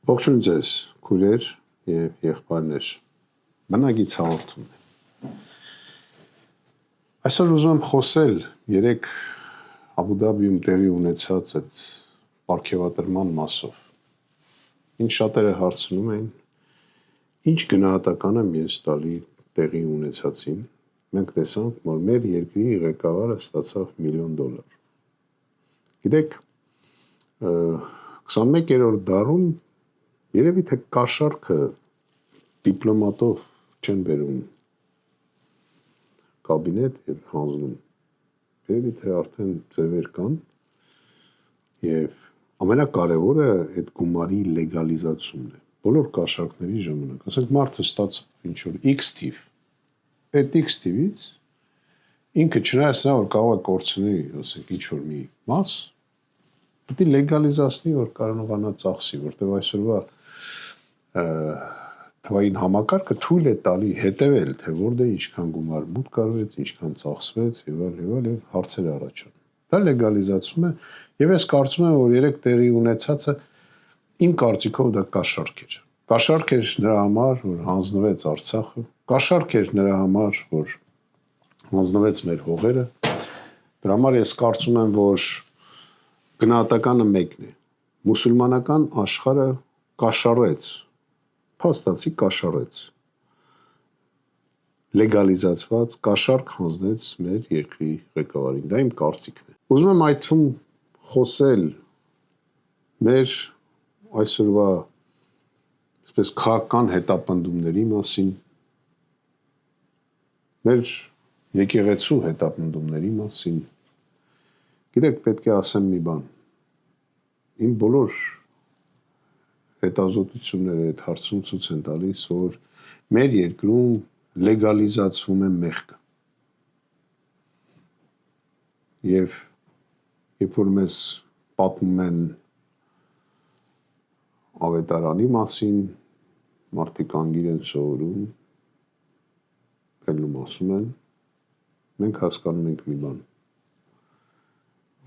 Ողջույն ձեզ, քույրեր եւ եղբայրներ։ Բնագից հաղորդումն։ Այսօր ուզում եմ խոսել երեք Աբու Դաբիում տեղի ունեցած այդ պարգևատրման մասով։ Ինչ շատերը հարցնում են, ինչ գնահատական եմ ես տալի տեղի ունեցածին։ Մենք տեսանք, որ մեր երկրի ղեկավարը ստացավ $1 միլիոն։ Գիտեք, 21-րդ դարում երևի թե կաշառքը դիպլոմատով չեն բերում կաբինետ եւ հանձնում։ Երևի թե արդեն ձևեր կան եւ ամենակարևորը այդ գումարի լեգալիզացումն է։ Բոլոր կաշառքների ժամանակ, ասենք մարդը ստացավ ինչ որ X թիվ։ Այդ X թիվից ինքը չնայած նա որ կարող է կորցնի, ասենք ինչ որ մի մաս, պետք է լեգալիզացնի, որ կարողանա ծախսի, որտեղ այսօրվա թվային համակարգը թույլ է տալի հետևել, թե որտեղ ինչքան գումար մուտք արվեց, ինչքան ծախսվեց եւ այլ հարցեր առաջանում։ Դա լեգալիզացում է եւ ես կարծում եմ, որ երեք տեղի ունեցածը իմ կարծիքով դա կաշառք էր։ Կաշառք էր նրա համար, որ հանձնվեց Արցախը, կաշառք էր նրա համար, որ հանձնվեց մեր հողերը։ Դրա համար ես կարծում եմ, որ գնահատականը մեկն է։ Մուսուլմանական աշխարհը կաշառեց, փաստացի կաշառեց, լեգալիզացված կաշառք հանձնեց մեր երկրի ղեկավարին, դա իմ կարծիքն է։ Ուզում եմ այդում խոսել մեր այսօրվա այսպես քաղաքական հետապնդումների մասին, մեր եկեղեցու հետապնդումների մասին։ Գիտեք, պետք է ասեմ մի բան։ Իմ բոլոր հետազոտությունները այդ հարցում ցույց են տալիս, որ մեր երկրում լեգալիզացվում է մեղքը։ Եվ երբ որ մեզ պատմում են ավետարանի մասին, մարդիկ անգիր են սովորում, ելնում ասում են, մենք հասկանում ենք մի բան,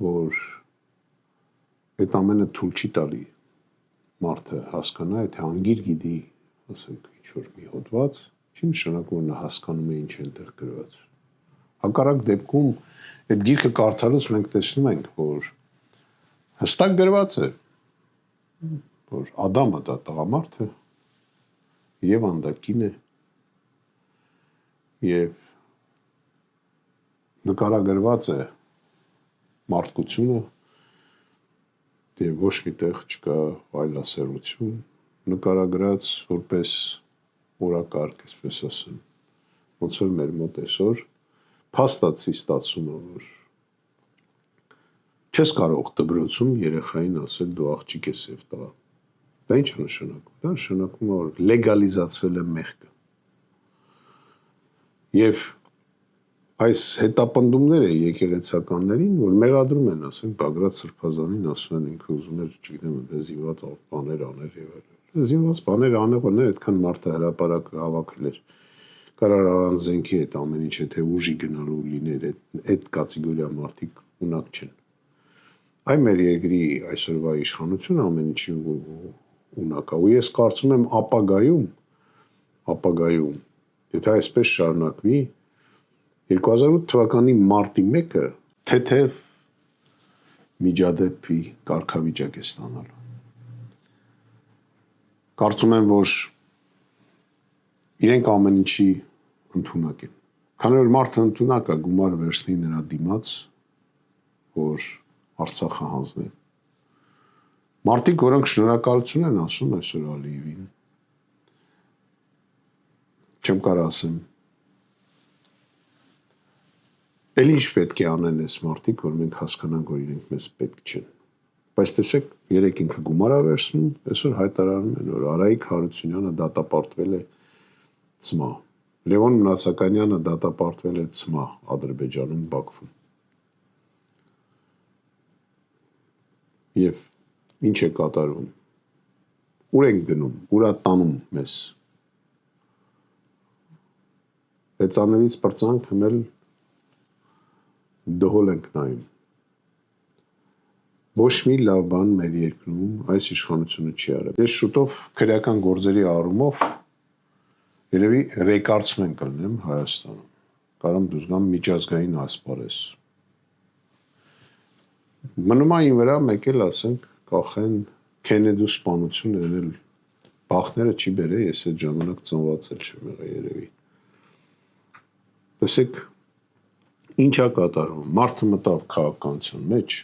որ այդ ամենը թույլ չի տալի մարդը հասկանա, եթե անգիր գիտի, ասենք, ինչ-որ մի հոդված, չի նշանակում, որ նա հասկանում է ինչ է այնտեղ գրված։ Հակառակ դեպքում այդ գիրքը կարդալուց մենք տեսնում ենք, որ հստակ գրված է, որ Ադամը դա տղամարդ է, Եվան դա կին է, եւ նկարագրված է մարդկությունը, եւ ոչ մի տեղ չկա այլասերություն, նկարագրած որպես օրակարգ, այսպես ասեմ, ոնց որ մեր մոտ այսօր փաստացի ստացվում է, որ չես կարող դպրոցում երեխային ասել դու աղջիկ ես եւ տղա։ Դա ինչ է նշանակում։ Դա նշանակում է, որ լեգալիզացվել է մեղքը։ Եվ այս հետապնդումները եկեղեցականներին, որ մեղադրում են, ասենք, Բագրատ Սրբազանին, ասում են ինքը ուզում էր, չգիտեմ, դե զինված բաներ աներ եւ այլն։ Զինված բաներ աներ, այդքան մարդը հրաապարակ հավաքել էր։ Կարար առանց զենքի այդ ամեն ինչ, եթե ուժի գնալու լիներ, այդ կատեգորիա մարդիկ ունակ չեն։ Այ մեր երկրի այսօրվա իշխանությունը ամեն ինչի ունակ է։ Ու ես կարծում եմ ապագայում, եթե այսպես շարունակվի, 2008 թվականի մարտի 1-ը թեթև միջադեպի կարգավիճակ է ստանալու։ Կարծում եմ, որ իրենք ամեն ինչի ընդունակ են։ Քանի որ մարդը ընդունակ է գումար վերցնի նրա դիմաց, որ Արցախը հանձնի։ Մարդիկ, որոնք շնորհակալություն են ասում այսօր Ալիևին, չեմ կարող ասեմ, էլ ինչ պետք է անեն այս մարդիկ, որ մենք հասկանանք, որ իրենք մեզ պետք չեն։ Բայց տեսեք, երեք ինքը գումար է վերցնում, այսօր հայտարարում են, որ Արայիկ Հարությունյանը դատապարտվել է ՑՄԱ, Լևոն Մնացականյանը դատապարտվել է ՑՄԱ Ադրբեջանում Բաքվում։ Եվ ինչ է կատարվում։ Ուր ենք գնում, ուր է տանում մեզ։ Հեծանվից պրծանք հմել դհոլ ենք նայում։ Ոչ մի լավ բան մեր երկրում այս իշխանությունը չի արել։ Ես շուտով քրեական գործերի առումով երևի ռեկարդսմեն կլինեմ Հայաստանում։ Կարամ դուրս գամ միջազգային ասպարեզ։ Մնում է ին վրա մեկ էլ ասենք կախեն Քենեդու սպանությունը ելել բախները չի բերե, ես այդ ժամանակ ծնված էլ չեմ եղել երևի։ Տեսեք, ինչա կատարվում, մարդը մտավ քաղաքականության մեջ,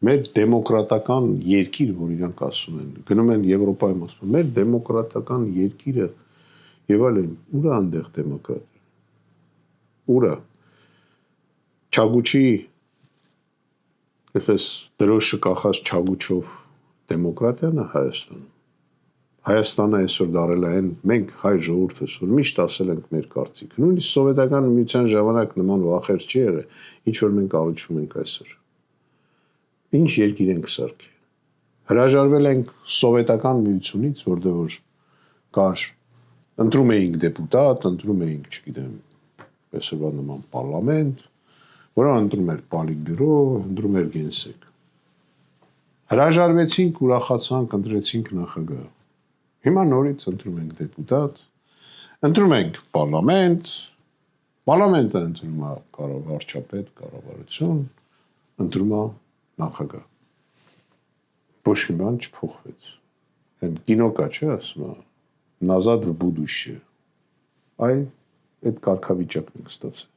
մեր դեմոկրատական երկիր, որ իրանք ասում են, գնում են Եվրոպայում ասում, մեր դեմոկրատական երկիրը եւ այլն, ուր է այնտեղ դեմոկրատիա։ Ուր է։ Չագուչի Էս դրոշը կախած չագուչով դեմոկրատիան է Հայաստանում։ Հայաստանը այսօր դարել է այն, մենք հայ ժողովուրդը որ միշտ ասել ենք մեր կարծիքը։ Նույնիսկ սովետական միության ժամանակ նման վախեր չի եղել, ինչ որ մենք առնչվում ենք այսօր։ Ինչ երկիր ենք սարքել։ Հրաժարվել ենք սովետական միությունից, որտեղ որ կար ընտրում էինք դեպուտատ, ընտրում էինք, չգիտեմ, այսօրվա նման պարլամենտ, որը ընտրում էր պոլիտբյուրո, ընտրում էր գենսեկ։ Հրաժարվեցինք, ուրախացանք, ընտրեցինք նախագահ։ Հիմա նորից ընտրում ենք դեպուտատ, ընտրում ենք պարլամենտ, պարլամենտը ընտրում է վարչապետ, կառավարություն, ընտրում է նախագահ։ Ոչ մի բան չփոխվեց։ Այն կինո կա, չէ՞, ասում է, Назад в будущее։ Այ այդ կարգավիճակն ենք ստացել։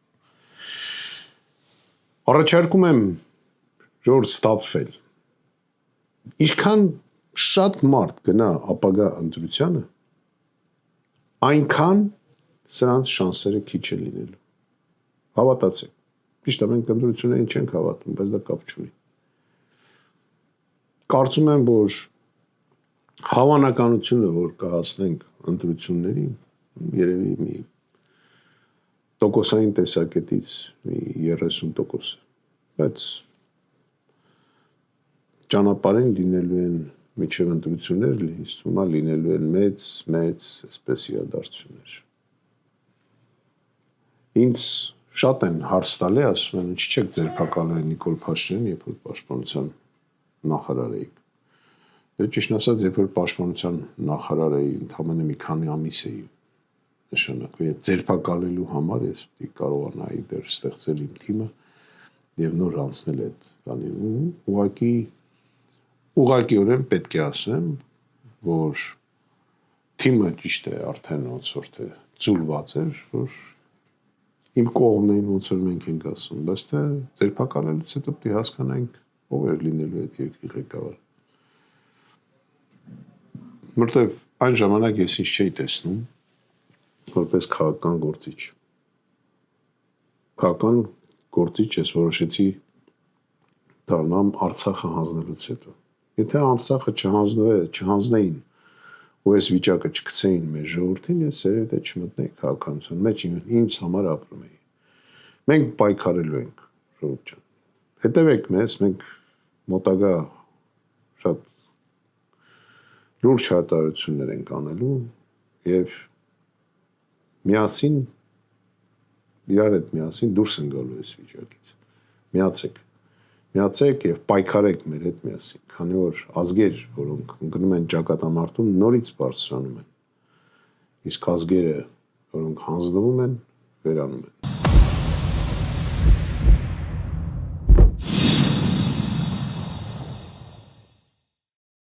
Առաջարկում եմ ժողովուրդ ստապվել։ Ինչքան շատ մարդ գնա ապագա ընտրությանը, այնքան սրանց շանսերը քիչ է լինելու։ Հավատացեք։ Ճիշտ է, մենք ընտրություններին չենք հավատում, բայց դա կապ չունի։ Կարծում եմ, որ հավանականությունը, որ կհասնենք ընտրություններին, երևի մի տոկոսային տեսակետից մի 30%, բայց ճանապարհին լինելու են միջև ընտրություններ լինելու են մեծ, այսպես իրադարձություններ։ Ինձ շատ են հարց տալի, ասում են, չի չեք ձերբակալել Նիկոլ Փաշինյանին, երբ որ պաշտպանության նախարար էիք։ Դե ճիշտ ասած, երբ որ պաշտպանության նախարար էի, ընդամենը մի քանի ամիս էի նշանակվի ձերբակալելու համար ես պիտի կարողանայի դեռ ստեղծել իմ թիմը եւ նոր անցնել այդ բանին։ Ուղղակիորեն պետք է ասեմ, որ թիմը ճիշտ է արդեն ոնց որ թե ծուլված էր, որ իմ կողմն էին ոնց որ մենք ենք ասում, բայց թե ձերբակալելուց հետո պիտի հասկանանք ով էր լինելու այդ երկրի ղեկավար։ Որտեւ այն ժամանակ ես ինչ չէի տեսնում որպես քաղաքական գործիչ։ Քաղաքական գործիչ ես որոշեցի դառնամ Արցախը հանձնելուց հետո։ Եթե Արցախը չհանձնեին ու այս վիճակը չգցեին մեր ժողովրդին, ես երևի չմտնեի քաղաքականության մեջ, ինձ համար ապրում էի։ Մենք պայքարելու ենք, ժողովուրդ ջան։ Հետևեք մեզ, մենք մոտակա շատ լուրջ հայտարարություններ ենք անելու եւ միասին իրար հետ միասին դուրս են գալու այս վիճակից։ Միացեք եւ պայքարեք մեր հետ միասին, քանի որ ազգեր, որոնք ընկնում են ճակատամարտում, նորից բարձրանում են։ Իսկ ազգերը, որոնք հանձնվում են, վերանում են։